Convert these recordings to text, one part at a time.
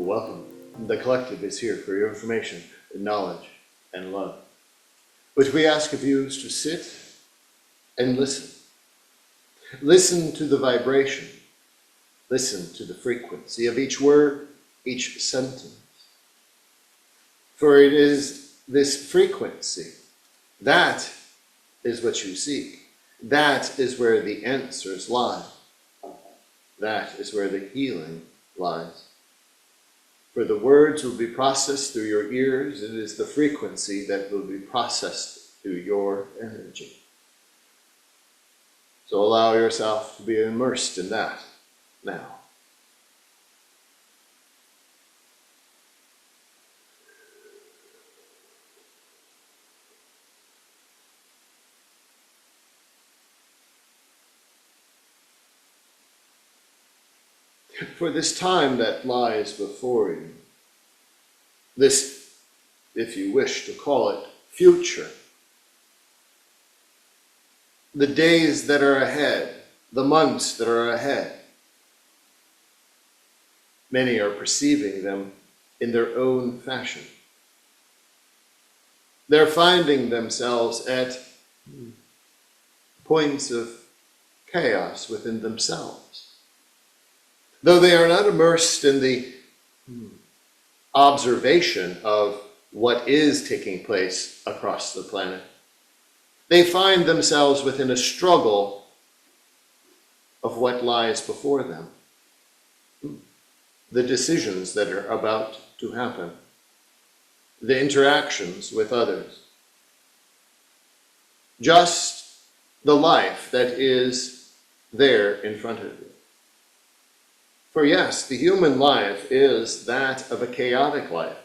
Welcome. The collective is here for your information, knowledge, and love. What we ask of you is to sit and listen. Listen to the vibration. Listen to the frequency of each word, each sentence. For it is this frequency, that is what you seek. That is where the answers lie. That is where the healing lies. For the words will be processed through your ears. It is the frequency that will be processed through your energy. So allow yourself to be immersed in that now. For this time that lies before you, this, if you wish to call it, future, the days that are ahead, the months that are ahead, many are perceiving them in their own fashion. They're finding themselves at points of chaos within themselves. Though they are not immersed in the observation of what is taking place across the planet, they find themselves within a struggle of what lies before them. The decisions that are about to happen, the interactions with others, just the life that is there in front of you. For yes, the human life is that of a chaotic life.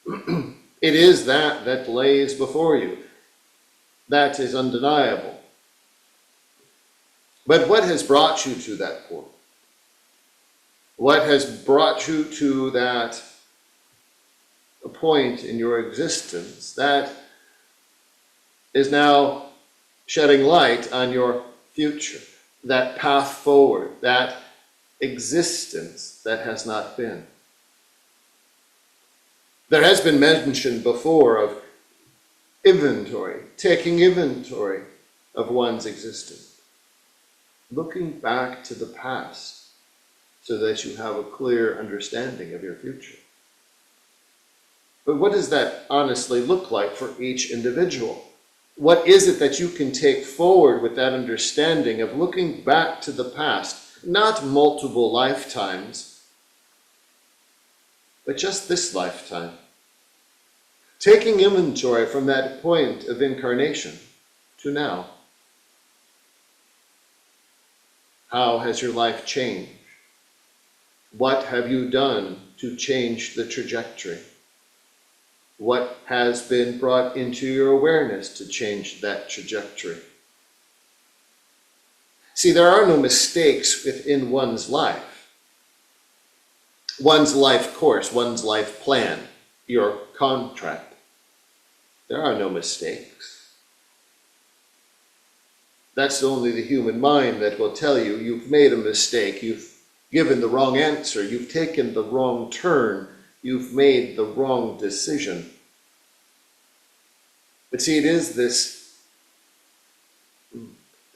It is that lays before you. That is undeniable. But what has brought you to that point? What has brought you to that point in your existence that is now shedding light on your future, that path forward, that existence that has not been? There has been mention before of inventory, taking inventory of one's existence, looking back to the past so that you have a clear understanding of your future. But what does that honestly look like for each individual? What is it that you can take forward with that understanding of looking back to the past? Not multiple lifetimes, but just this lifetime. Taking inventory from that point of incarnation to now. How has your life changed? What have you done to change the trajectory? What has been brought into your awareness to change that trajectory? See, there are no mistakes within one's life. One's life course, one's life plan, your contract. There are no mistakes. That's only the human mind that will tell you you've made a mistake, you've given the wrong answer, you've taken the wrong turn, you've made the wrong decision. But see, it is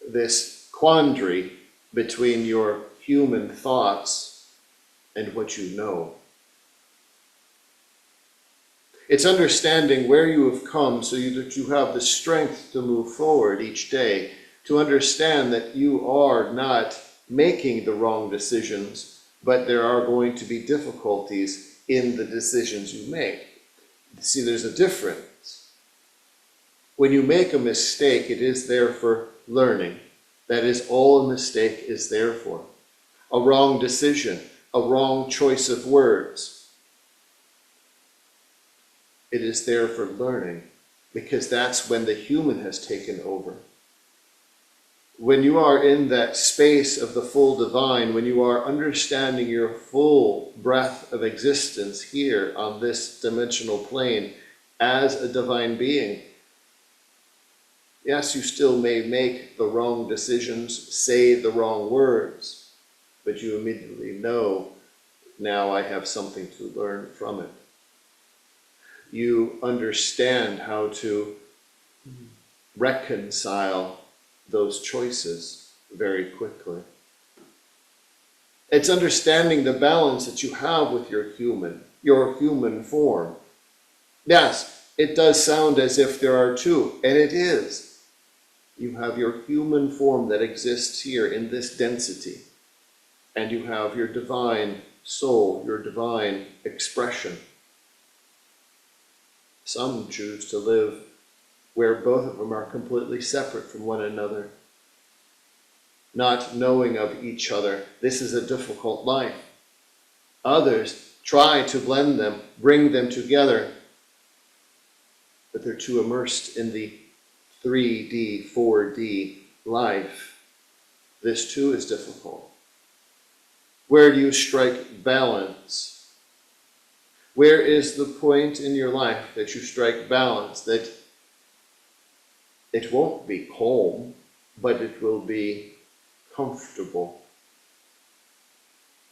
this quandary between your human thoughts and what you know. It's understanding where you have come so that you have the strength to move forward each day, to understand that you are not making the wrong decisions, but there are going to be difficulties in the decisions you make. See, there's a difference. When you make a mistake, it is there for learning. That is all a mistake is there for. A wrong decision, a wrong choice of words. It is there for learning, because that's when the human has taken over. When you are in that space of the full divine, when you are understanding your full breath of existence here on this dimensional plane as a divine being, yes, you still may make the wrong decisions, say the wrong words, but you immediately know now I have something to learn from it. You understand how to reconcile those choices very quickly. It's understanding the balance that you have with your human form. Yes, it does sound as if there are two, and it is. You have your human form that exists here in this density, and you have your divine soul, your divine expression. Some choose to live where both of them are completely separate from one another, not knowing of each other. This is a difficult life. Others try to blend them, bring them together, but they're too immersed in the 3D, 4D life. This too is difficult. Where do you strike balance? Where is the point in your life that you strike balance, that it won't be calm, but it will be comfortable?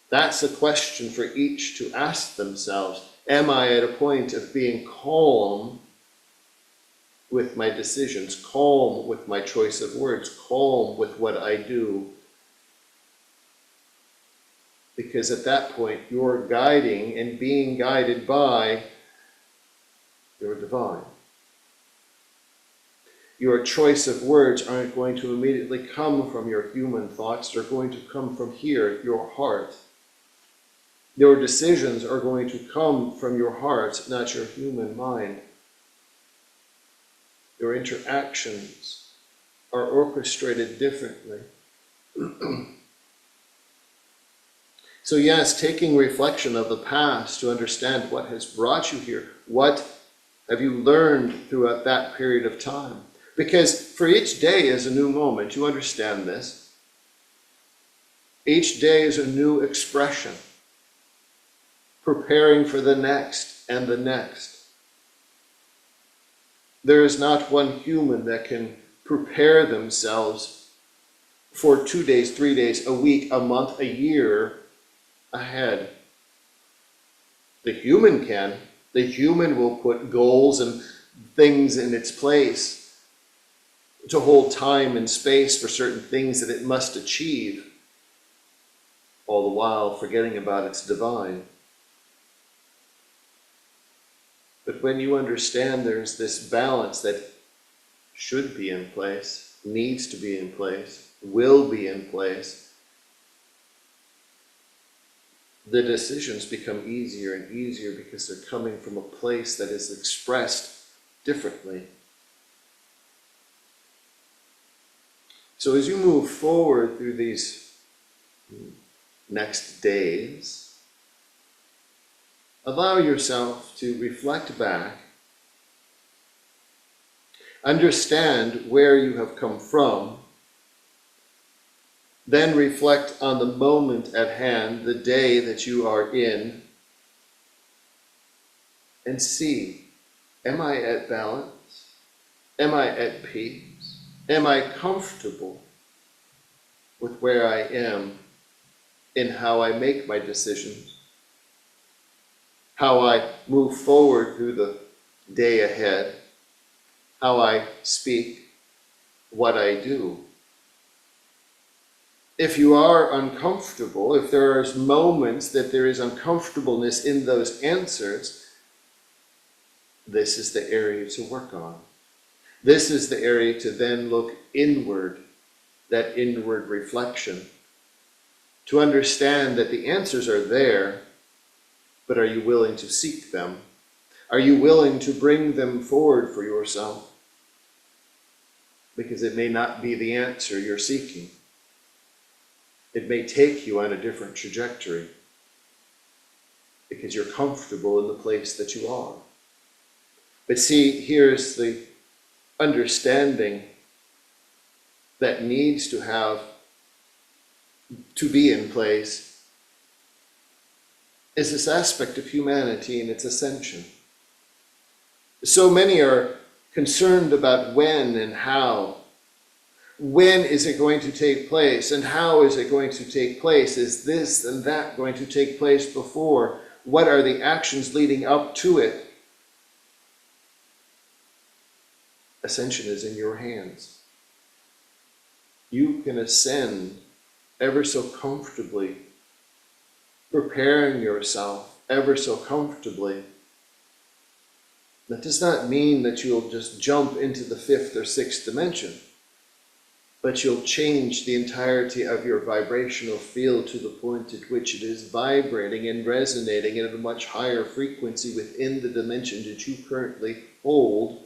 That's a question for each to ask themselves. Am I at a point of being calm with my decisions, calm with my choice of words, calm with what I do? Because at that point, you're guiding and being guided by your divine. Your choice of words aren't going to immediately come from your human thoughts. They're going to come from here, your heart. Your decisions are going to come from your heart, not your human mind. Your interactions are orchestrated differently. So yes, taking reflection of the past to understand what has brought you here. What have you learned throughout that period of time? Because for each day is a new moment. You understand this. Each day is a new expression, preparing for the next and the next. There is not one human that can prepare themselves for 2 days, 3 days, a week, a month, a year ahead. The human can. The human will put goals and things in its place to hold time and space for certain things that it must achieve, all the while forgetting about its divine. But when you understand there's this balance that should be in place, needs to be in place, will be in place, the decisions become easier and easier because they're coming from a place that is expressed differently. So as you move forward through these next days, allow yourself to reflect back, understand where you have come from, then reflect on the moment at hand, the day that you are in, and see, am I at balance? Am I at peace? Am I comfortable with where I am in how I make my decisions? How I move forward through the day ahead? How I speak? What I do? If you are uncomfortable, if there are moments that there is uncomfortableness in those answers, this is the area to work on. This is the area to then look inward, that inward reflection, to understand that the answers are there, but are you willing to seek them? Are you willing to bring them forward for yourself? Because it may not be the answer you're seeking. It may take you on a different trajectory because you're comfortable in the place that you are. But see, here's the understanding that needs to be in place, is this aspect of humanity and its ascension. So many are concerned about when and how, When is it going to take place, and how is it going to take place? Is this and that going to take place before? What are the actions leading up to it? Ascension is in your hands. You can ascend ever so comfortably, preparing yourself ever so comfortably. That does not mean that you'll just jump into the fifth or sixth dimension, but you'll change the entirety of your vibrational field to the point at which it is vibrating and resonating at a much higher frequency within the dimension that you currently hold.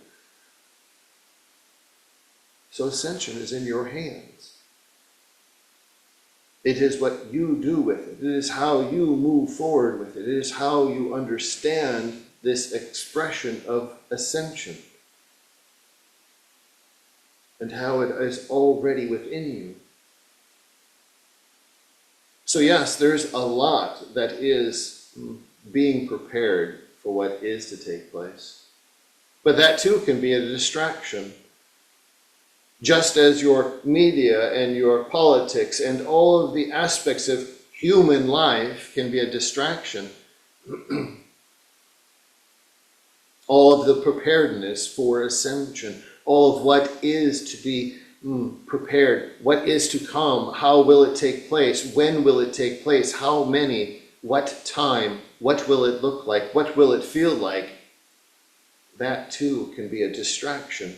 So ascension is in your hands. It is what you do with it. It is how you move forward with it. It is how you understand this expression of ascension and how it is already within you. So yes, there's a lot that is being prepared for what is to take place. But that too can be a distraction. Just as your media and your politics and all of the aspects of human life can be a distraction, all of the preparedness for ascension, all of what is to be prepared, what is to come, how will it take place, when will it take place, how many, what time, what will it look like, what will it feel like, that too can be a distraction.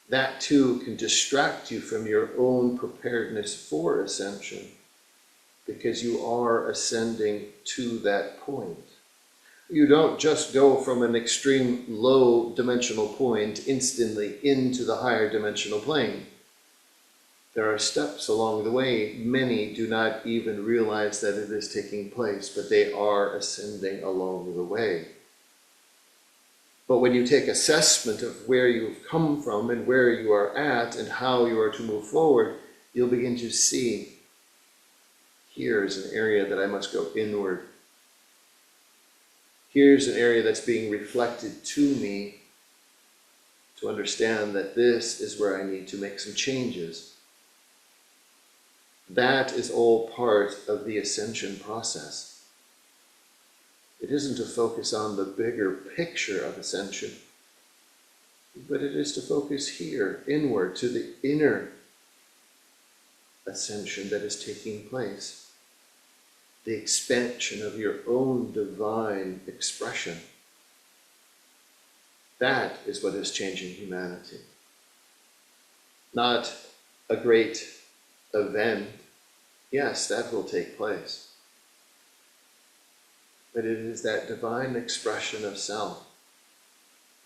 That too can distract you from your own preparedness for ascension, because you are ascending to that point. You don't just go from an extreme low dimensional point instantly into the higher dimensional plane. There are steps along the way. Many do not even realize that it is taking place, but they are ascending along the way. But when you take assessment of where you've come from and where you are at and how you are to move forward, you'll begin to see, here's an area that I must go inward. Here's an area that's being reflected to me to understand that this is where I need to make some changes. That is all part of the ascension process. It isn't to focus on the bigger picture of ascension, but it is to focus here, inward, to the inner ascension that is taking place. The expansion of your own divine expression. That is what is changing humanity. Not a great event. Yes, that will take place. But it is that divine expression of self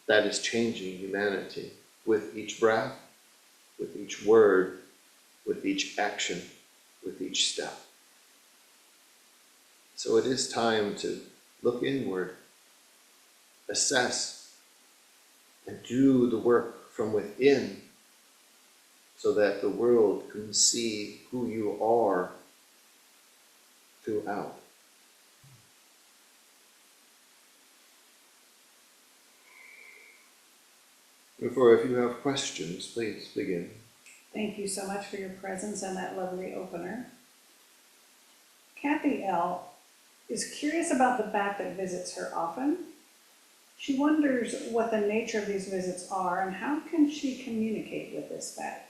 that is changing humanity with each breath, with each word, with each action, with each step. So it is time to look inward, assess, and do the work from within so that the world can see who you are throughout. Therefore, if you have questions, please begin. Thank you so much for your presence and that lovely opener. Kathy L. is curious about the bat that visits her often. She wonders what the nature of these visits are and how can she communicate with this bat?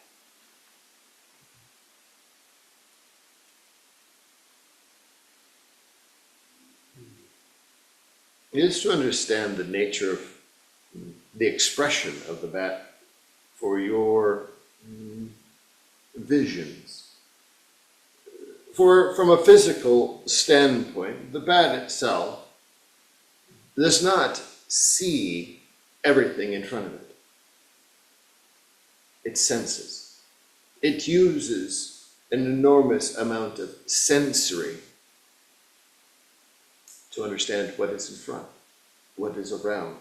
It is to understand the nature of the expression of the bat for your visions. From a physical standpoint, the bat itself does not see everything in front of it. It senses. It uses an enormous amount of sensory to understand what is in front, what is around,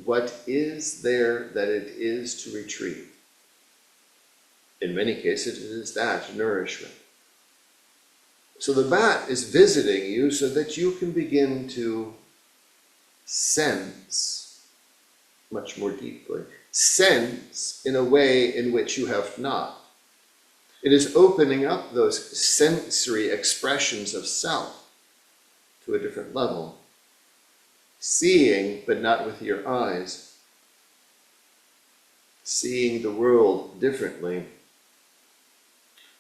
what is there that it is to retrieve. In many cases, it is that nourishment. So the bat is visiting you so that you can begin to sense much more deeply. Sense in a way in which you have not. It is opening up those sensory expressions of self to a different level. Seeing, but not with your eyes. Seeing the world differently.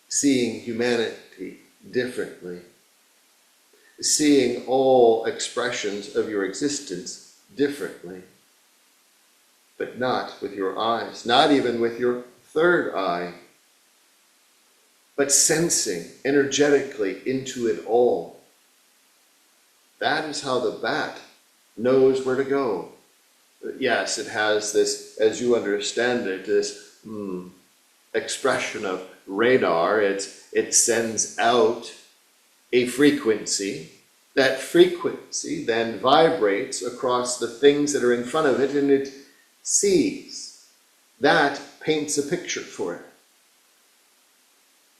Seeing humanity differently. Seeing all expressions of your existence differently. But not with your eyes, not even with your third eye, but sensing energetically into it all. That is how the bat knows where to go. Yes, it has this, as you understand it, this expression of radar. It sends out a frequency. That frequency then vibrates across the things that are in front of it, and it sees. That paints a picture for it.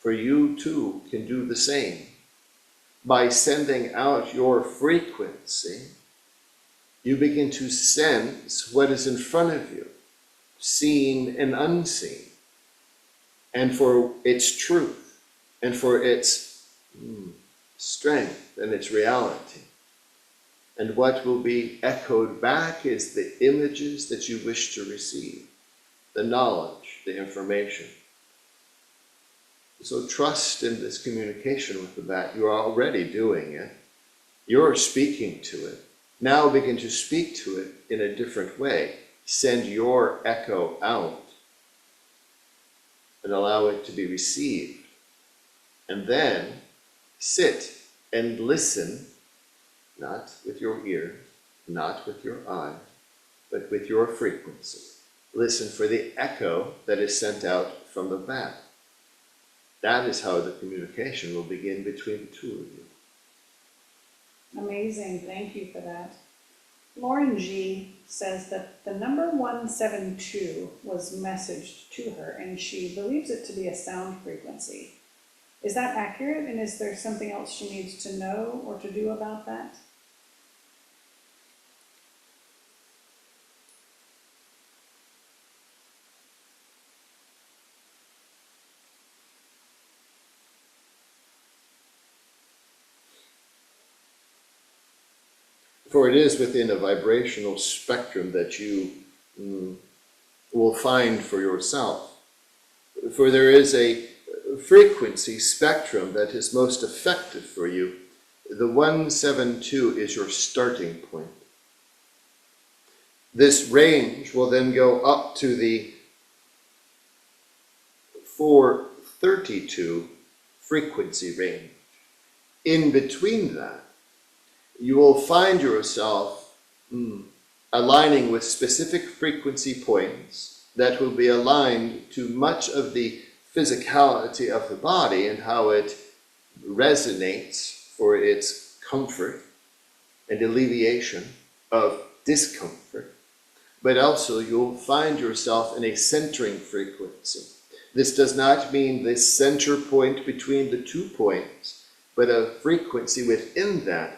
For you too can do the same. By sending out your frequency, you begin to sense what is in front of you, seen and unseen, and for its truth, and for its strength and its reality. And what will be echoed back is the images that you wish to receive, the knowledge, the information. So trust in this communication with the bat. You are already doing it. You're speaking to it. Now begin to speak to it in a different way. Send your echo out and allow it to be received. And then sit and listen, not with your ears, not with your eyes, but with your frequency. Listen for the echo that is sent out from the bat. That is how the communication will begin between the two of you. Amazing, thank you for that. Lauren G. says that the number 172 was messaged to her, and she believes it to be a sound frequency. Is that accurate, and is there something else she needs to know or to do about that? For it is within a vibrational spectrum that you will find for yourself. For there is a frequency spectrum that is most effective for you. The 172 is your starting point. This range will then go up to the 432 frequency range. In between that, you will find yourself aligning with specific frequency points that will be aligned to much of the physicality of the body and how it resonates for its comfort and alleviation of discomfort. But also you'll find yourself in a centering frequency. This does not mean this center point between the 2 points, but a frequency within that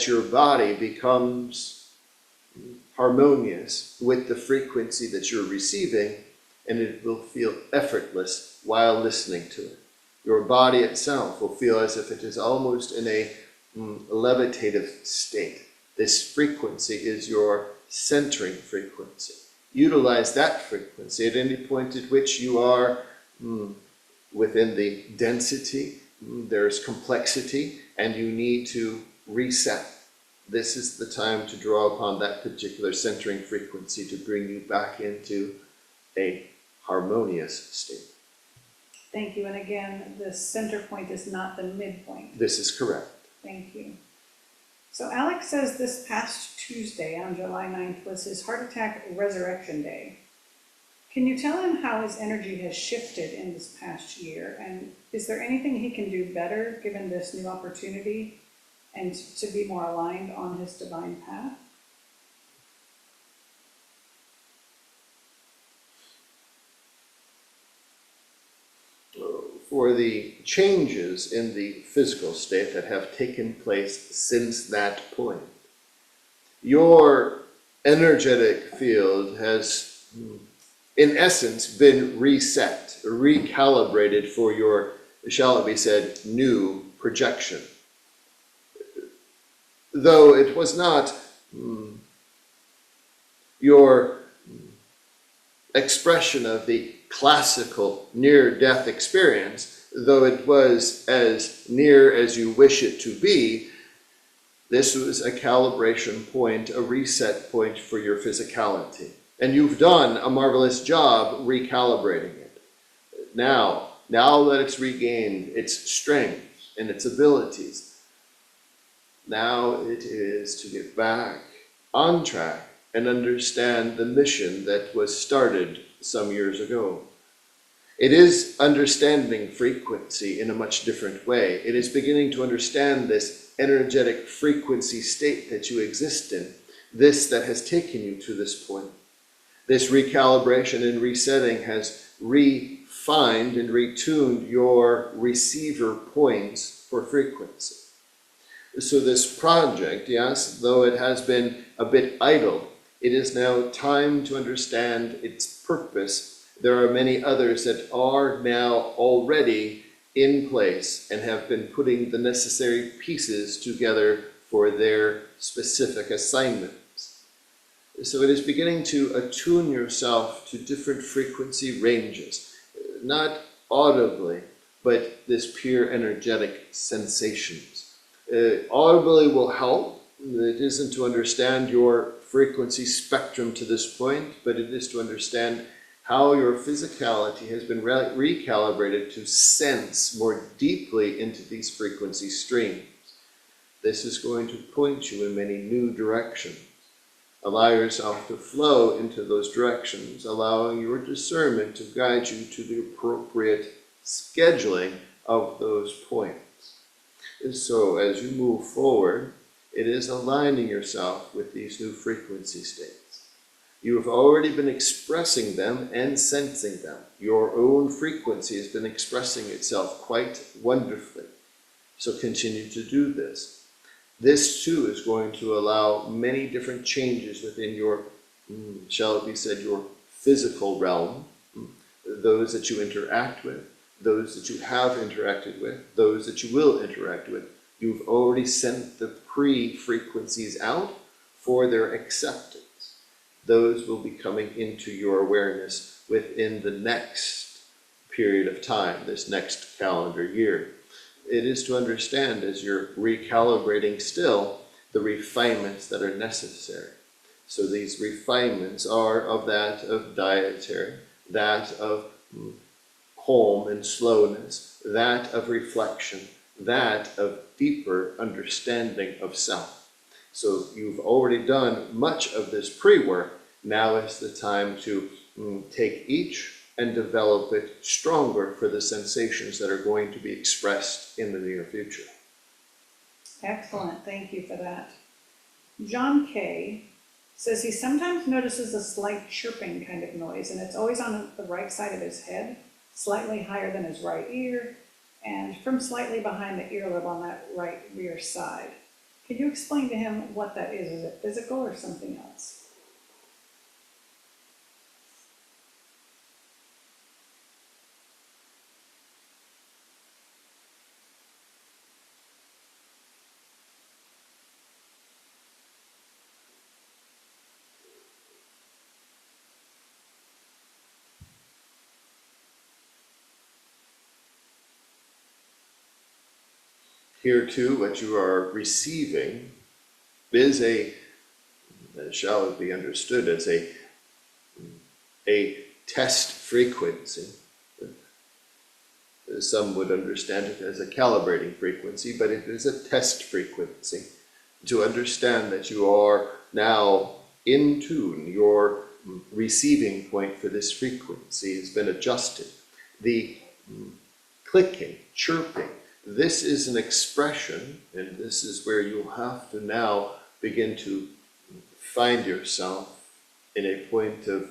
your body becomes harmonious with the frequency that you're receiving, and it will feel effortless while listening to it. Your body itself will feel as if it is almost in a levitative state. This frequency is your centering frequency. Utilize that frequency at any point at which you are within the density, there's complexity, and you need to reset. This is the time to draw upon that particular centering frequency to bring you back into a harmonious state. Thank you, and again, the center point is not the midpoint. This is correct. Thank you. So Alex says this past Tuesday on July 9th was his heart attack resurrection day. Can you tell him how his energy has shifted in this past year, and is there anything he can do better given this new opportunity and to be more aligned on his divine path? For the changes in the physical state that have taken place since that point, your energetic field has, in essence, been reset, recalibrated for your, shall it be said, new projection. Though it was not your expression of the classical near-death experience, though it was as near as you wish it to be, this was a calibration point, a reset point for your physicality. And you've done a marvelous job recalibrating it. Now that it's regained its strength and its abilities, now it is to get back on track and understand the mission that was started some years ago. It is understanding frequency in a much different way. It is beginning to understand this energetic frequency state that you exist in, this that has taken you to this point. This recalibration and resetting has refined and retuned your receiver points for frequency. So this project, yes, though it has been a bit idle, it is now time to understand its purpose. There are many others that are now already in place and have been putting the necessary pieces together for their specific assignments. So it is beginning to attune yourself to different frequency ranges, not audibly, but this pure energetic sensations. Audibly will help. It isn't to understand your frequency spectrum to this point, but it is to understand how your physicality has been recalibrated to sense more deeply into these frequency streams. This is going to point you in many new directions. Allow yourself to flow into those directions, allowing your discernment to guide you to the appropriate scheduling of those points. And so as you move forward, it is aligning yourself with these new frequency states. You have already been expressing them and sensing them. Your own frequency has been expressing itself quite wonderfully. So continue to do this. This too is going to allow many different changes within your, shall it be said, your physical realm, those that you interact with, those that you have interacted with, those that you will interact with. You've already sent the pre-frequencies out for their acceptance. Those will be coming into your awareness within the next period of time, this next calendar year. It is to understand, as you're recalibrating still, the refinements that are necessary. So these refinements are of that of dietary, that of calm and slowness, that of reflection, that of deeper understanding of self. So you've already done much of this pre-work. Now is the time to take each and develop it stronger for the sensations that are going to be expressed in the near future. Excellent, thank you for that. John K. says he sometimes notices a slight chirping kind of noise, and it's always on the right side of his head, slightly higher than his right ear, and from slightly behind the earlobe on that right rear side. Can you explain to him what that is? Is it physical or something else? Here too, what you are receiving is shall it be understood as a test frequency. Some would understand it as a calibrating frequency, but it is a test frequency to understand that you are now in tune. Your receiving point for this frequency has been adjusted. The clicking, chirping, this is an expression, and this is where you'll have to now begin to find yourself in a point of,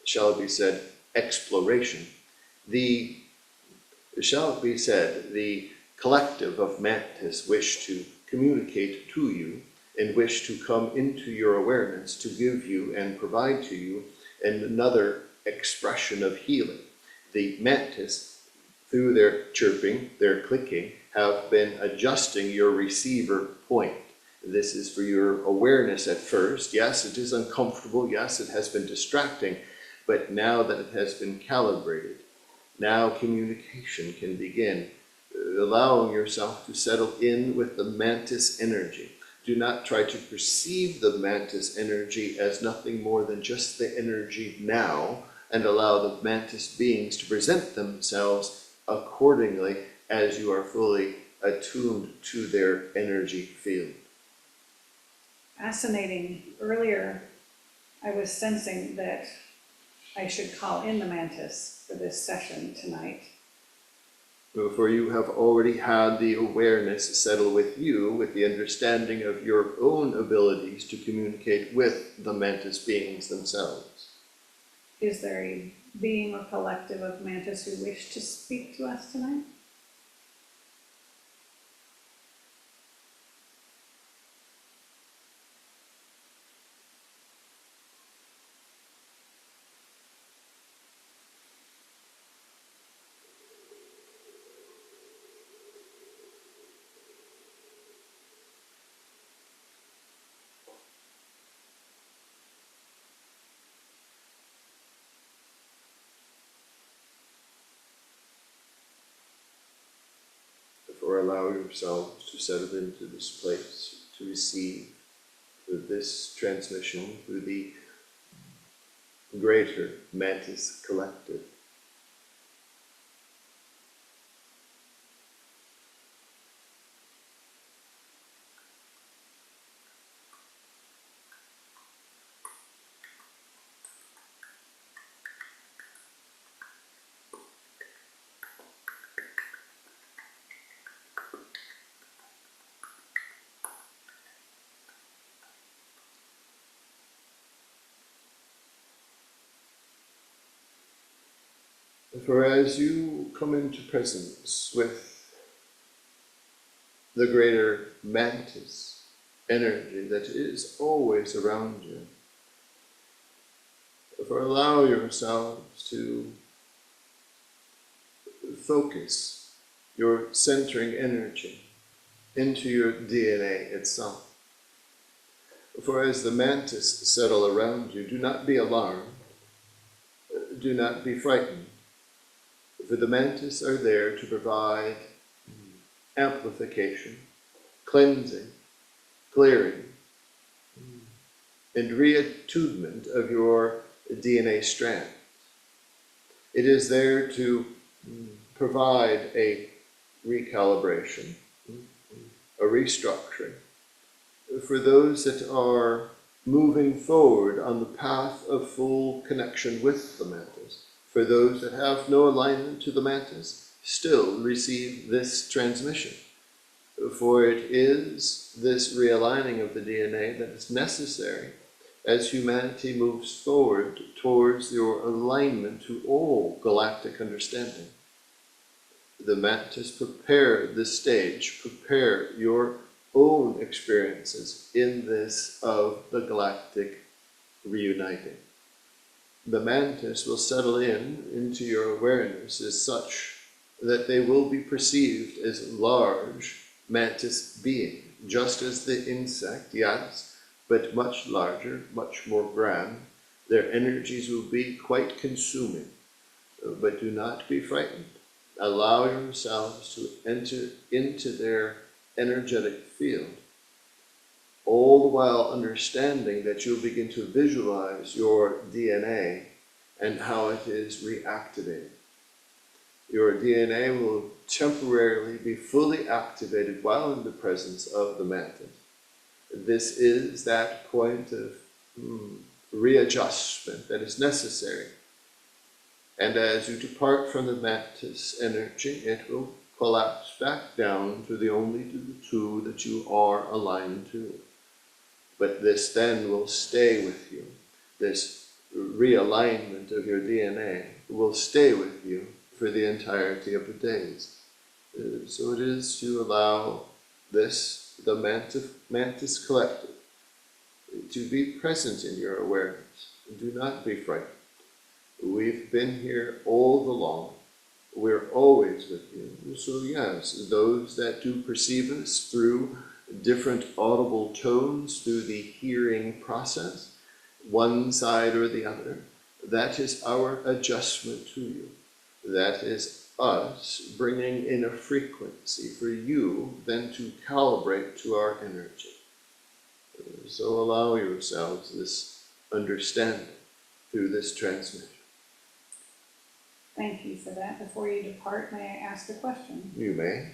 shall it be said, exploration. Shall it be said, the collective of Mantis wish to communicate to you and wish to come into your awareness to give you and provide to you another expression of healing. The mantis, through their chirping, their clicking, have been adjusting your receiver point. This is for your awareness at first. Yes, it is uncomfortable. Yes, it has been distracting. But now that it has been calibrated, now communication can begin, allowing yourself to settle in with the mantis energy. Do not try to perceive the mantis energy as nothing more than just the energy now, and allow the mantis beings to present themselves accordingly as you are fully attuned to their energy field. Fascinating. Earlier, I was sensing that I should call in the mantis for this session tonight. For you have already had the awareness settle with you, with the understanding of your own abilities to communicate with the mantis beings themselves. Is there a being or collective of mantis who wish to speak to us tonight? Therefore, allow yourselves to settle into this place, to receive this transmission through the greater mantis collective. For as you come into presence with the greater mantis energy that is always around you, for allow yourselves to focus your centering energy into your DNA itself. For as the mantis settle around you, do not be alarmed, do not be frightened. For the mantis are there to provide amplification, cleansing, clearing, and reattunement of your DNA strand. It is there to provide a recalibration, a restructuring, for those that are moving forward on the path of full connection with the mantis. For those that have no alignment to the mantis, still receive this transmission. For it is this realigning of the DNA that is necessary as humanity moves forward towards your alignment to all galactic understanding. The mantis prepare the stage, prepare your own experiences in this of the galactic reuniting. The mantis will settle into your awareness as such that they will be perceived as large mantis beings, just as the insect, yes, but much larger, much more grand. Their energies will be quite consuming, but do not be frightened. Allow yourselves to enter into their energetic field, all the while understanding that you'll begin to visualize your DNA and how it is reactivated. Your DNA will temporarily be fully activated while in the presence of the mantis. This is that point of readjustment that is necessary. And as you depart from the mantis energy, it will collapse back down to the two that you are aligned to. But this then will stay with you. This realignment of your DNA will stay with you for the entirety of the days. So it is to allow this the Mantis Collective, to be present in your awareness. Do not be frightened. We've been here all along. We're always with you. So yes, those that do perceive us through different audible tones, through the hearing process, one side or the other, that is our adjustment to you. That is us bringing in a frequency for you then to calibrate to our energy. So allow yourselves this understanding through this transmission. Thank you for that. Before you depart, may I ask a question? You may.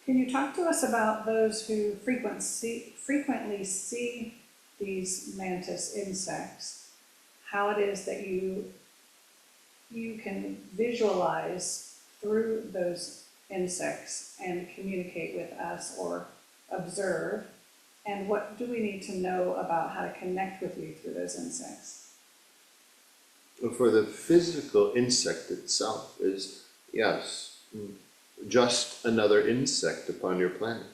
Can you talk to us about those who frequently see these mantis insects, how it is that you can visualize through those insects and communicate with us or observe, and what do we need to know about how to connect with you through those insects? For the physical insect itself is, yes, just another insect upon your planet.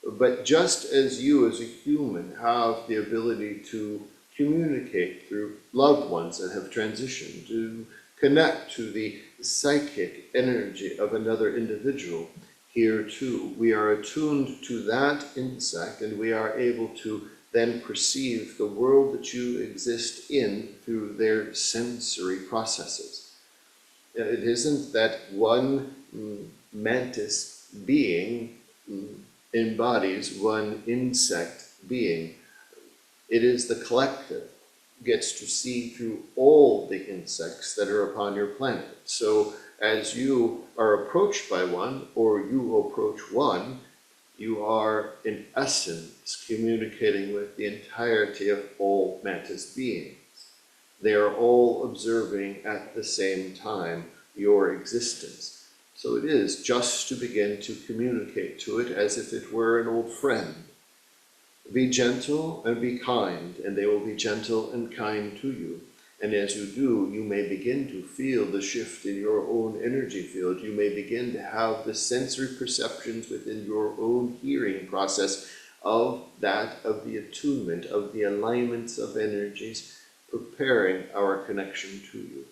But just as you as a human have the ability to communicate through loved ones that have transitioned, to connect to the psychic energy of another individual, here too we are attuned to that insect, and we are able to then perceive the world that you exist in through their sensory processes. It isn't that one mantis being embodies one insect being. It is the collective gets to see through all the insects that are upon your planet. So as you are approached by one, or you approach one, you are in essence communicating with the entirety of all mantis beings. They are all observing at the same time your existence. So it is just to begin to communicate to it as if it were an old friend. Be gentle and be kind, and they will be gentle and kind to you. And as you do, you may begin to feel the shift in your own energy field. You may begin to have the sensory perceptions within your own hearing process of that, of the attunement, of the alignments of energies, preparing our connection to you.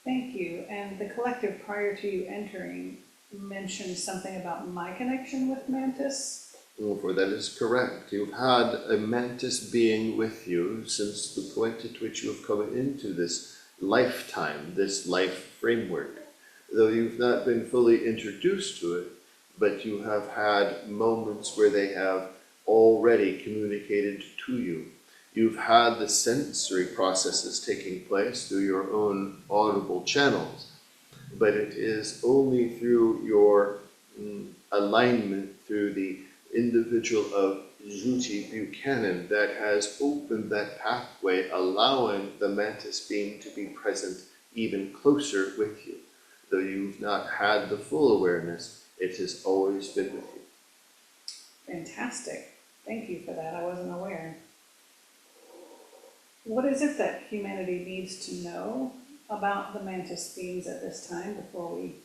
Thank you. And the collective prior to you entering mentioned something about my connection with Mantis. For that is correct. You've had a mantis being with you since the point at which you have come into this lifetime, this life framework. Though you've not been fully introduced to it, but you have had moments where they have already communicated to you. You've had the sensory processes taking place through your own audible channels, but it is only through your alignment, through the individual of Juti Buchanan, that has opened that pathway, allowing the mantis being to be present even closer with you. Though you've not had the full awareness, it has always been with you. Fantastic. Thank you for that. I wasn't aware. What is it that humanity needs to know about the Mantis Beings at this time before we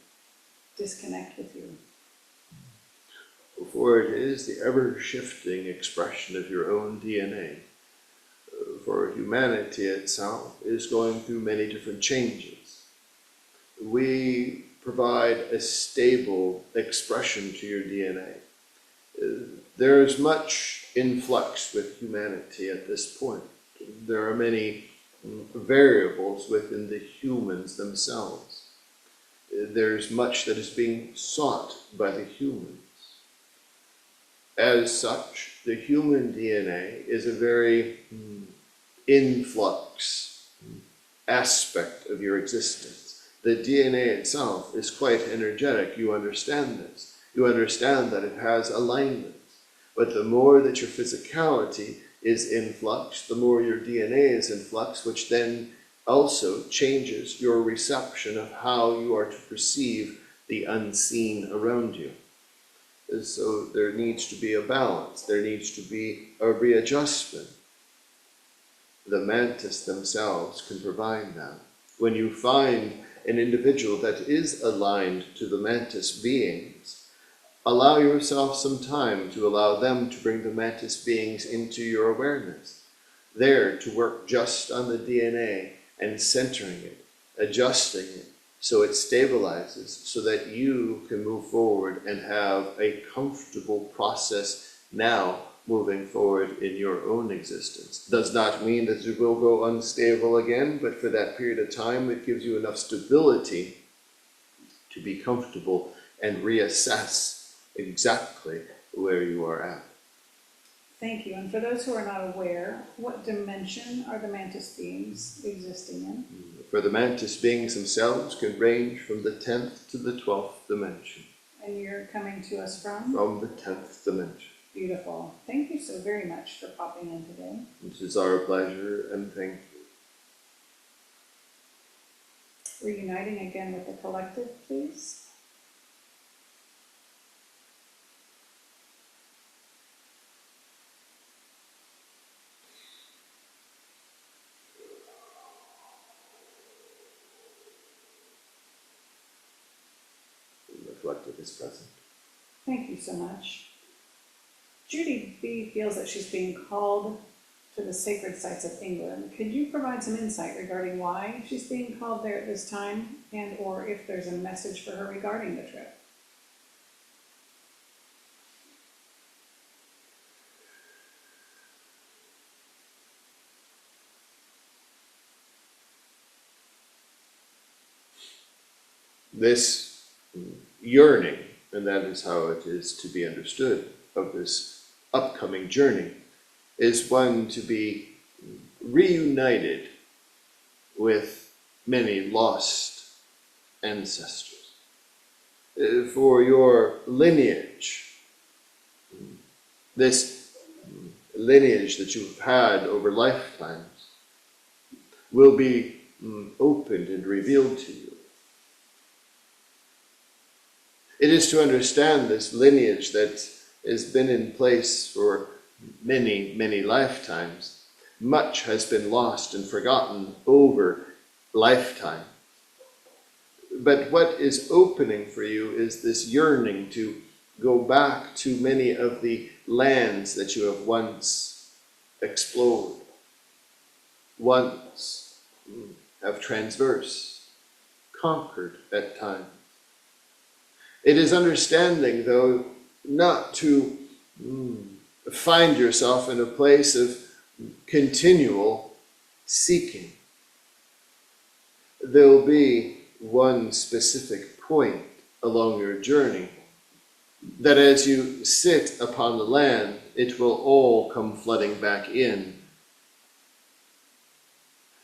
disconnect with you? For it is the ever-shifting expression of your own DNA. For humanity itself is going through many different changes. We provide a stable expression to your DNA. There is much in flux with humanity at this point. There are many variables within the humans themselves. There's much that is being sought by the humans. As such, the human DNA is a very influx aspect of your existence. The DNA itself is quite energetic. You understand this. You understand that it has alignments. But the more that your physicality is in flux, the more your DNA is in flux, which then also changes your reception of how you are to perceive the unseen around you. So there needs to be a balance. There needs to be a readjustment. The mantis themselves can provide that. When you find an individual that is aligned to the mantis beings, allow yourself some time to allow them to bring the Mantis beings into your awareness, there to work just on the DNA and centering it, adjusting it, so it stabilizes, so that you can move forward and have a comfortable process now moving forward in your own existence. Does not mean that you will go unstable again, but for that period of time, it gives you enough stability to be comfortable and reassess exactly where you are at. Thank you. And for those who are not aware, what dimension are the Mantis beings existing in? For the Mantis beings themselves can range from the 10th to the 12th dimension. And you're coming to us from? From the 10th dimension. Beautiful. Thank you so very much for popping in today. This is our pleasure, and thank you. Reuniting again with the collective, please. The collective is present. Thank you so much. Judy B feels that she's being called to the sacred sites of England. Could you provide some insight regarding why she's being called there at this time, and or if there's a message for her regarding the trip? This yearning, and that is how it is to be understood, of this upcoming journey, is one to be reunited with many lost ancestors. For your lineage, this lineage that you've had over lifetimes, will be opened and revealed to you. It is to understand this lineage that has been in place for many, many lifetimes. Much has been lost and forgotten over lifetime. But what is opening for you is this yearning to go back to many of the lands that you have once explored, once have transversed, conquered at times. It is understanding, though, not to find yourself in a place of continual seeking. There will be one specific point along your journey that as you sit upon the land, it will all come flooding back in.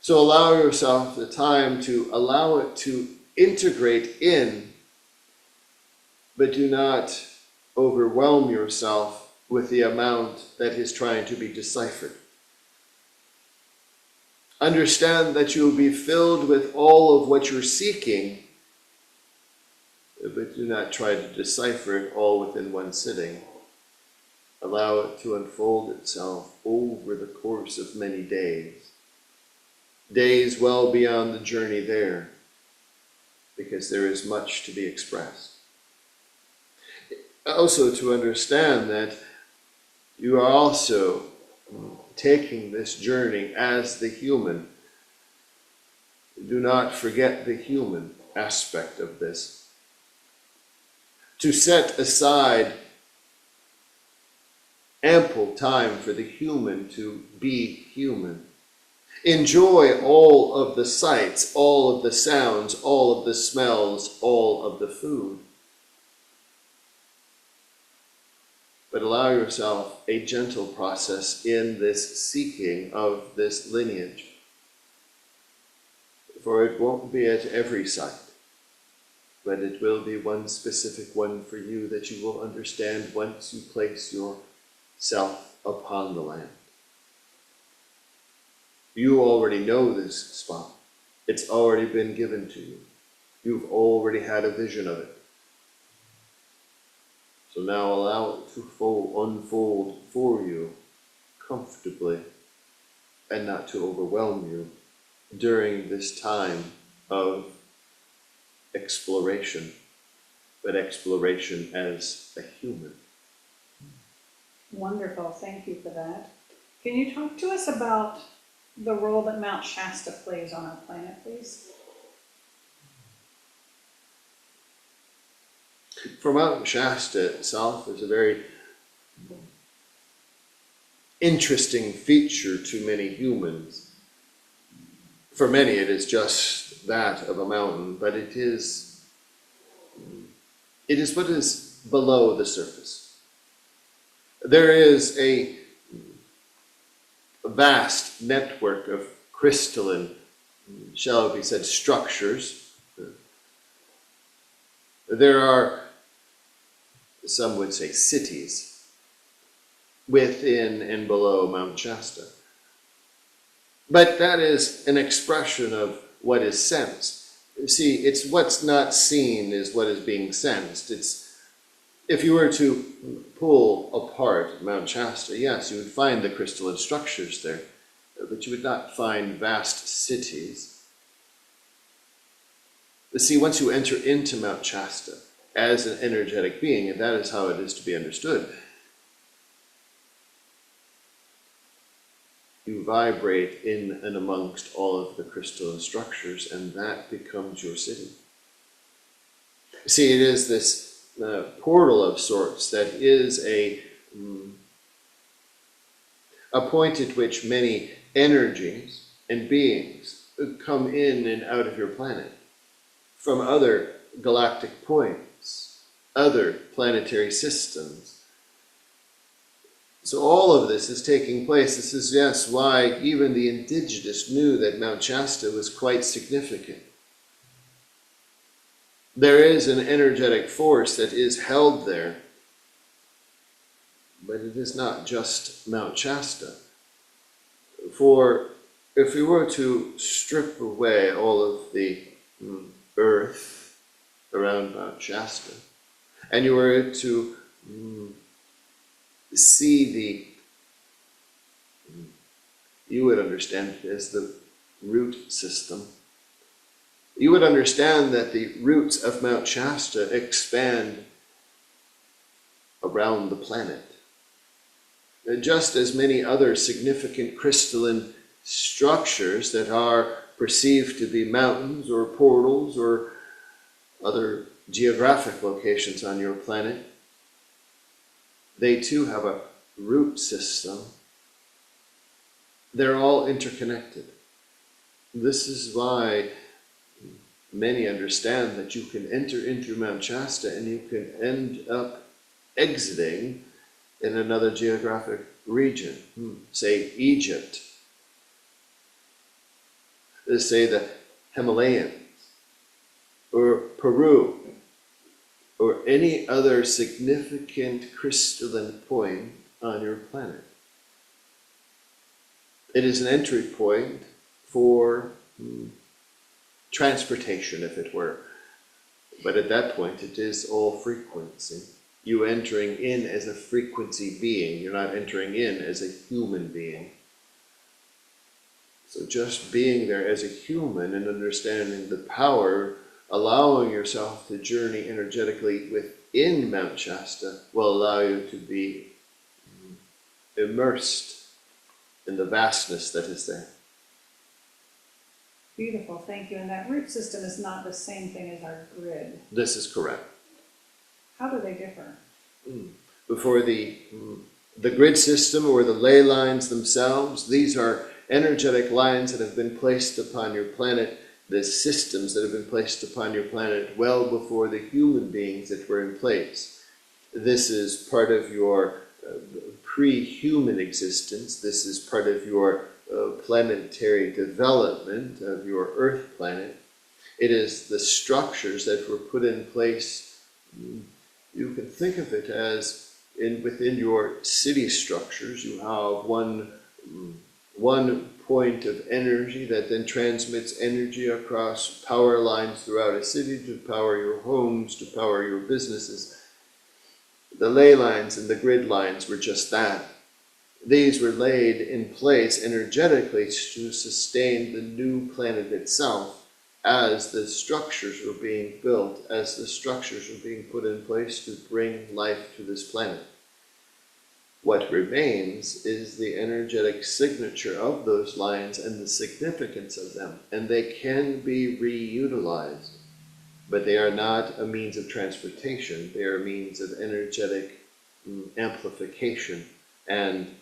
So allow yourself the time to allow it to integrate in, but do not overwhelm yourself with the amount that is trying to be deciphered. Understand that you will be filled with all of what you're seeking, but do not try to decipher it all within one sitting. Allow it to unfold itself over the course of many days. Days well beyond the journey there, because there is much to be expressed. Also to understand that you are also taking this journey as the human. Do not forget the human aspect of this. To set aside ample time for the human to be human. Enjoy all of the sights, all of the sounds, all of the smells, all of the food. But allow yourself a gentle process in this seeking of this lineage. For it won't be at every site, but it will be one specific one for you that you will understand once you place yourself upon the land. You already know this spot. It's already been given to you. You've already had a vision of it. So now allow it to unfold for you comfortably and not to overwhelm you during this time of exploration, but exploration as a human. Wonderful, thank you for that. Can you talk to us about the role that Mt.Shasta plays on our planet, please? For Mt.Shasta itself is a very interesting feature to many humans. For many it is just that of a mountain, but it is what is below the surface. There is a vast network of crystalline, shall it be said, structures. There are, some would say, cities within and below Mt.Shasta. But that is an expression of what is sensed. See, it's what's not seen is what is being sensed. It's, if you were to pull apart Mt.Shasta, yes, you would find the crystalline structures there, but you would not find vast cities. But see, once you enter into Mt.Shasta as an energetic being, and that is how it is to be understood, you vibrate in and amongst all of the crystalline structures, and that becomes your city. See, it is this portal of sorts that is a point at which many energies and beings come in and out of your planet from other galactic points, other planetary systems. So all of this is taking place. This is, yes, why even the indigenous knew that Mt.Shasta was quite significant. There is an energetic force that is held there, but it is not just Mt.Shasta. For if we were to strip away all of the earth around Mt.Shasta, and you were to see you would understand it as the root system. You would understand that the roots of Mt.Shasta expand around the planet. Just as many other significant crystalline structures that are perceived to be mountains or portals or other geographic locations on your planet, they too have a root system. They're all interconnected. This is why many understand that you can enter into Mt.Shasta and you can end up exiting in another geographic region, say Egypt, say the Himalayas, or Peru, or any other significant crystalline point on your planet. It is an entry point for transportation, if it were. But at that point, it is all frequency. You entering in as a frequency being. You're not entering in as a human being. So just being there as a human and understanding the power, allowing yourself to journey energetically within Mt.Shasta will allow you to be immersed in the vastness that is there. Beautiful, thank you. And that root system is not the same thing as our grid. This is correct. How do they differ? Before the grid system or the ley lines themselves, these are energetic lines that have been placed upon your planet, the systems that have been placed upon your planet well before the human beings that were in place. This is part of your pre-human existence. This is part of your planetary development of your Earth planet. It is the structures that were put in place. You can think of it as within your city structures, you have one point of energy that then transmits energy across power lines throughout a city to power your homes, to power your businesses. The ley lines and the grid lines were just that. These were laid in place energetically to sustain the new planet itself as the structures were being built, as the structures were being put in place to bring life to this planet. What remains is the energetic signature of those lines and the significance of them, and they can be reutilized, but they are not a means of transportation. They are a means of energetic amplification and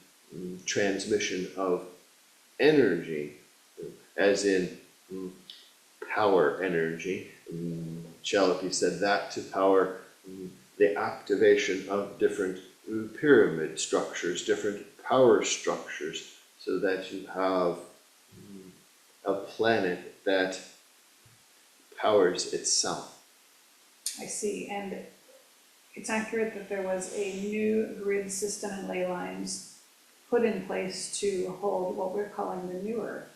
transmission of energy, as in power energy. Shall it be said that to power the activation of different pyramid structures, different power structures, so that you have a planet that powers itself. I see, and it's accurate that there was a new grid system and ley lines put in place to hold what we're calling the new Earth.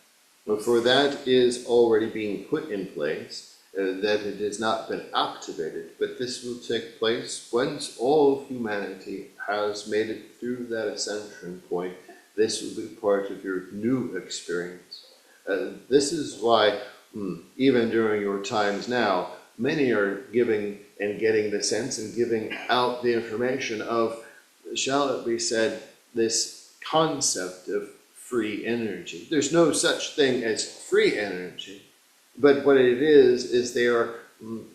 Well, for that is already being put in place, that it has not been activated, but this will take place once all of humanity has made it through that ascension point. This will be part of your new experience. This is why, even during your times now, many are giving and getting the sense and giving out the information of, shall it be said, this concept of free energy. There's no such thing as free energy, but what it is they are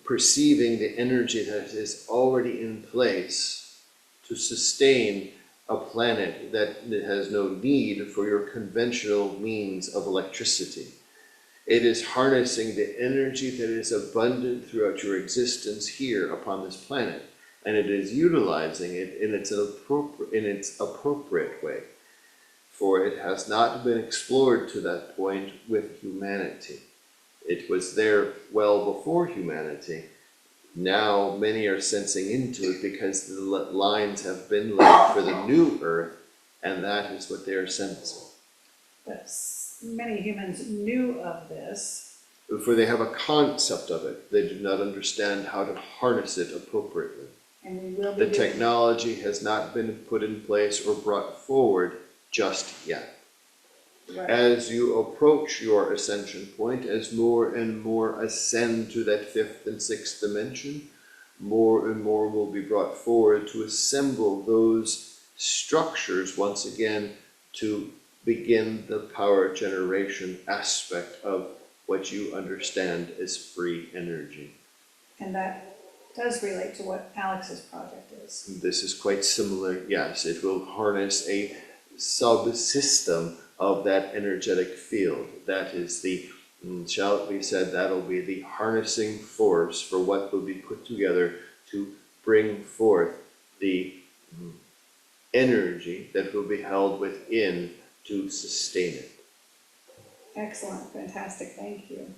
perceiving the energy that is already in place to sustain a planet that has no need for your conventional means of electricity. It is harnessing the energy that is abundant throughout your existence here upon this planet, and it is utilizing it in its appropriate way. For it has not been explored to that point with humanity. It was there well before humanity. Now many are sensing into it because the lines have been laid for the new Earth, and that is what they are sensing. But many humans knew of this. For they have a concept of it. They do not understand how to harness it appropriately. And we will be The technology has not been put in place or brought forward just yet. Right. As you approach your ascension point, as more and more ascend to that fifth and sixth dimension, more and more will be brought forward to assemble those structures once again to begin the power generation aspect of what you understand as free energy. And that does relate to what Alex's project is. This is quite similar, yes. It will harness a subsystem of that energetic field. That is the, shall it be said, that'll be the harnessing force for what will be put together to bring forth the energy that will be held within to sustain it. Excellent, fantastic, thank you.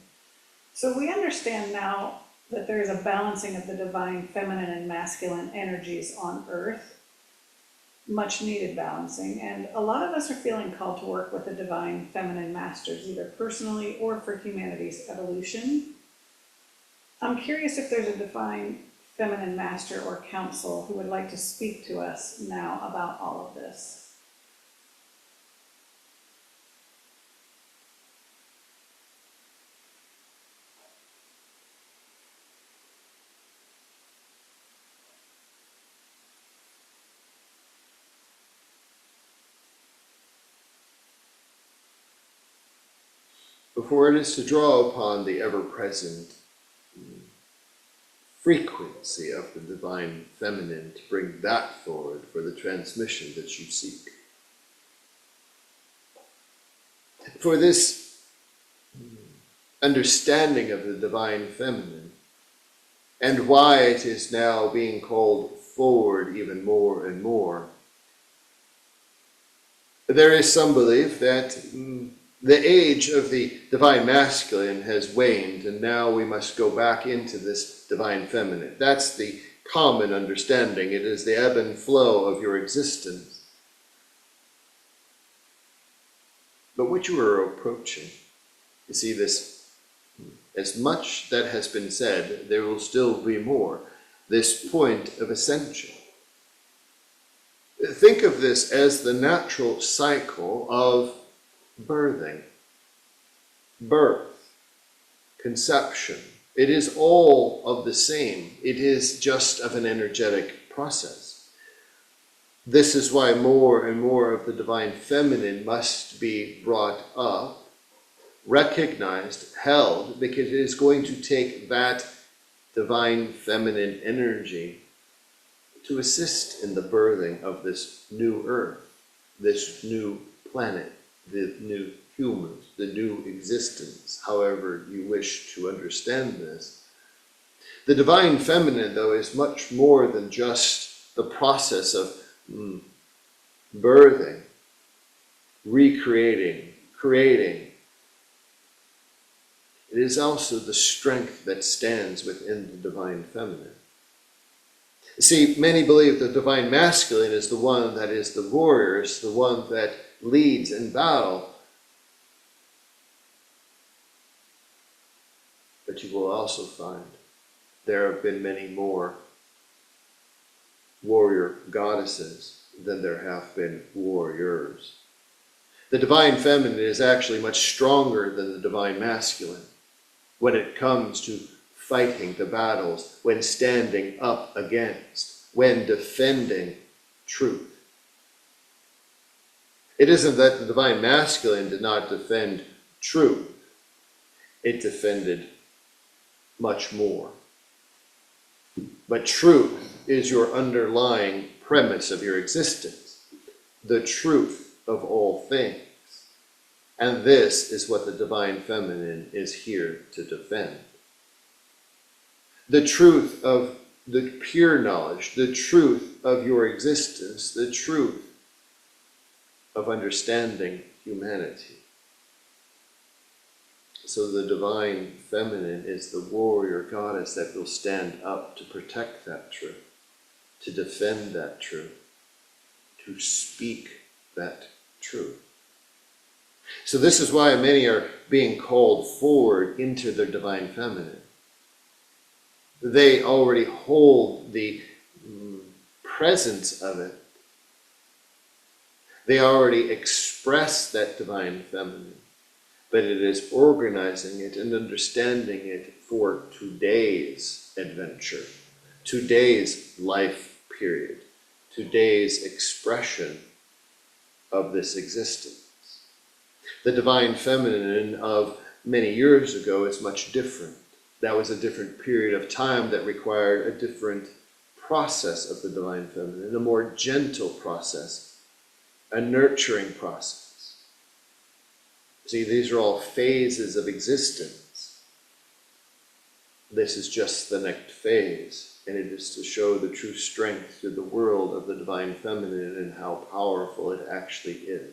So we understand now that there is a balancing of the divine feminine and masculine energies on Earth, much needed balancing, and a lot of us are feeling called to work with the divine feminine masters, either personally or for humanity's evolution. I'm curious if there's a divine feminine master or council who would like to speak to us now about all of this. For it is to draw upon the ever-present frequency of the divine feminine to bring that forward for the transmission that you seek. For this understanding of the divine feminine and why it is now being called forward even more and more, there is some belief that the age of the divine masculine has waned, and now we must go back into this divine feminine. That's the common understanding. It is the ebb and flow of your existence. But what you are approaching, you see this, as much that has been said, there will still be more. This point of ascension. Think of this as the natural cycle of birthing, birth, conception. It is all of the same. It is just of an energetic process. This is why more and more of the divine feminine must be brought up, recognized, held, because it is going to take that divine feminine energy to assist in the birthing of this new earth, this new planet, the new humans, the new existence, however you wish to understand this. The divine feminine, though, is much more than just the process of birthing, recreating, creating. It is also the strength that stands within the divine feminine. See, many believe the divine masculine is the one that is the warrior, is the one that leads in battle. But you will also find there have been many more warrior goddesses than there have been warriors. The divine feminine is actually much stronger than the divine masculine when it comes to fighting the battles, when standing up against, when defending truth. It isn't that the divine masculine did not defend truth. It defended much more. But truth is your underlying premise of your existence, the truth of all things. And this is what the divine feminine is here to defend. The truth of the pure knowledge, the truth of your existence, the truth of understanding humanity. So the divine feminine is the warrior goddess that will stand up to protect that truth, to defend that truth, to speak that truth. So this is why many are being called forward into their divine feminine. They already hold the presence of it. They already express that divine feminine, but it is organizing it and understanding it for today's adventure, today's life period, today's expression of this existence. The divine feminine of many years ago is much different. That was a different period of time that required a different process of the divine feminine, a more gentle process, a nurturing process. See, these are all phases of existence. This is just the next phase, and it is to show the true strength to the world of the divine feminine and how powerful it actually is.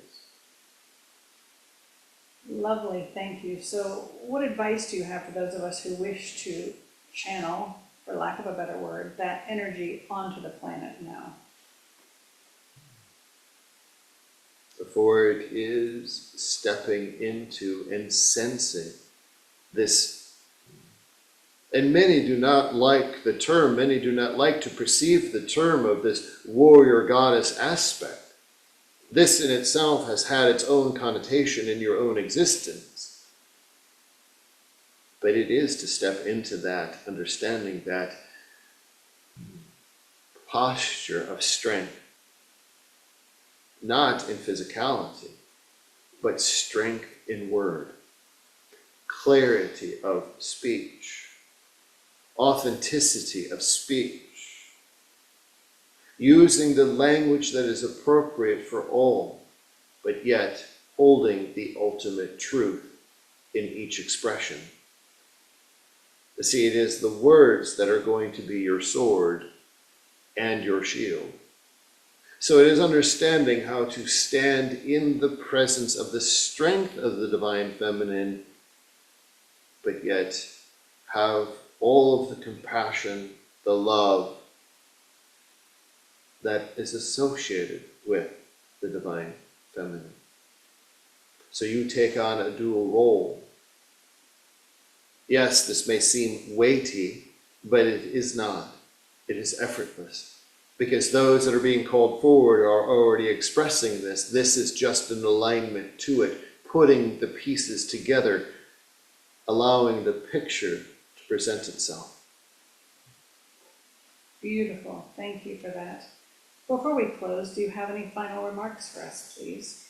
Lovely, thank you. So what advice do you have for those of us who wish to channel, for lack of a better word, that energy onto the planet now? For it is stepping into and sensing this. And many do not like the term, many do not like to perceive the term of this warrior goddess aspect. This in itself has had its own connotation in your own existence. But it is to step into that, understanding that posture of strength, not in physicality, but strength in word, clarity of speech, authenticity of speech, using the language that is appropriate for all, but yet holding the ultimate truth in each expression. You see, it is the words that are going to be your sword and your shield. So it is understanding how to stand in the presence of the strength of the divine feminine, but yet have all of the compassion, the love that is associated with the divine feminine. So you take on a dual role. Yes, this may seem weighty, but it is not. It is effortless. Because those that are being called forward are already expressing this. This is just an alignment to it, putting the pieces together allowing the picture to present itself. Beautiful. Thank you for that. Before we close, do you have any final remarks for us, please?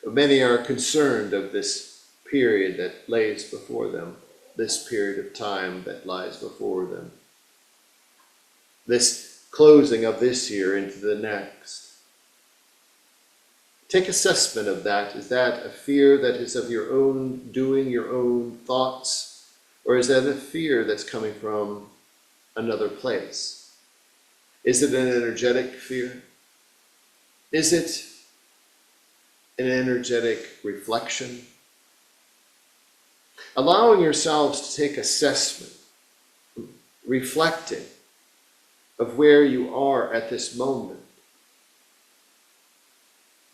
Many are concerned of this period that lays before them, this period of time that lies before them, this closing of this year into the next. Take assessment of that. Is that a fear that is of your own doing, your own thoughts, or is that a fear that's coming from another place? Is it an energetic fear? Is it an energetic reflection? Allowing yourselves to take assessment, reflecting of where you are at this moment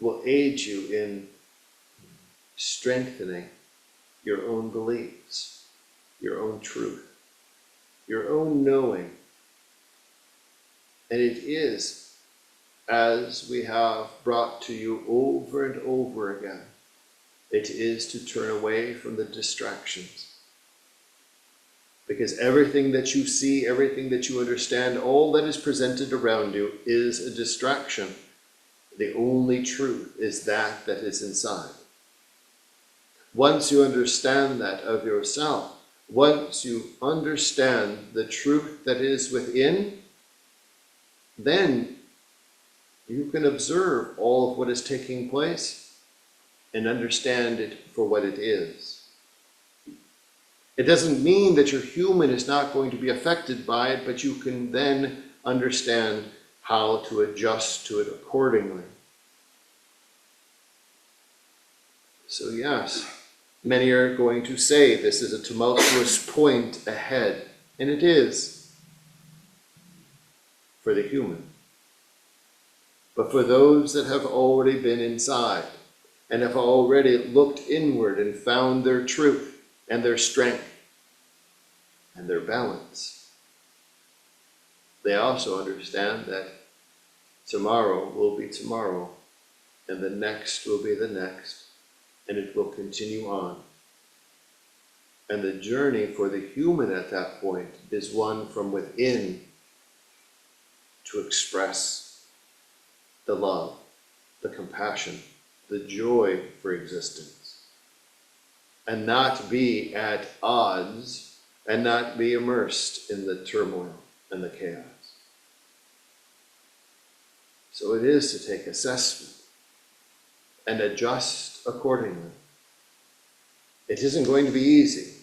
will aid you in strengthening your own beliefs, your own truth, your own knowing. And it is, as we have brought to you over and over again, it is to turn away from the distractions. Because everything that you see, everything that you understand, all that is presented around you is a distraction. The only truth is that that is inside. Once you understand that of yourself, once you understand the truth that is within, then you can observe all of what is taking place and understand it for what it is. It doesn't mean that your human is not going to be affected by it, but you can then understand how to adjust to it accordingly. So yes, many are going to say this is a tumultuous point ahead, and it is for the human. But for those that have already been inside and have already looked inward and found their truth and their strength and their balance, they also understand that tomorrow will be tomorrow, and the next will be the next, and it will continue on. And the journey for the human at that point is one from within to express the love, the compassion, the joy for existence, and not be at odds and not be immersed in the turmoil and the chaos. So it is to take assessment and adjust accordingly. It isn't going to be easy.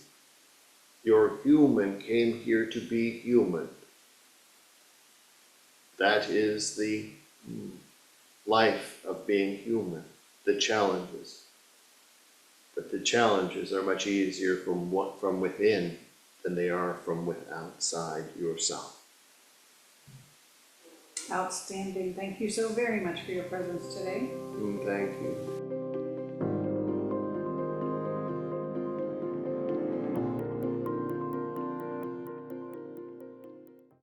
Your human came here to be human. That is the life of being human, the challenges. But the challenges are much easier from within than they are from outside yourself. Outstanding. Thank you so very much for your presence today. Thank you.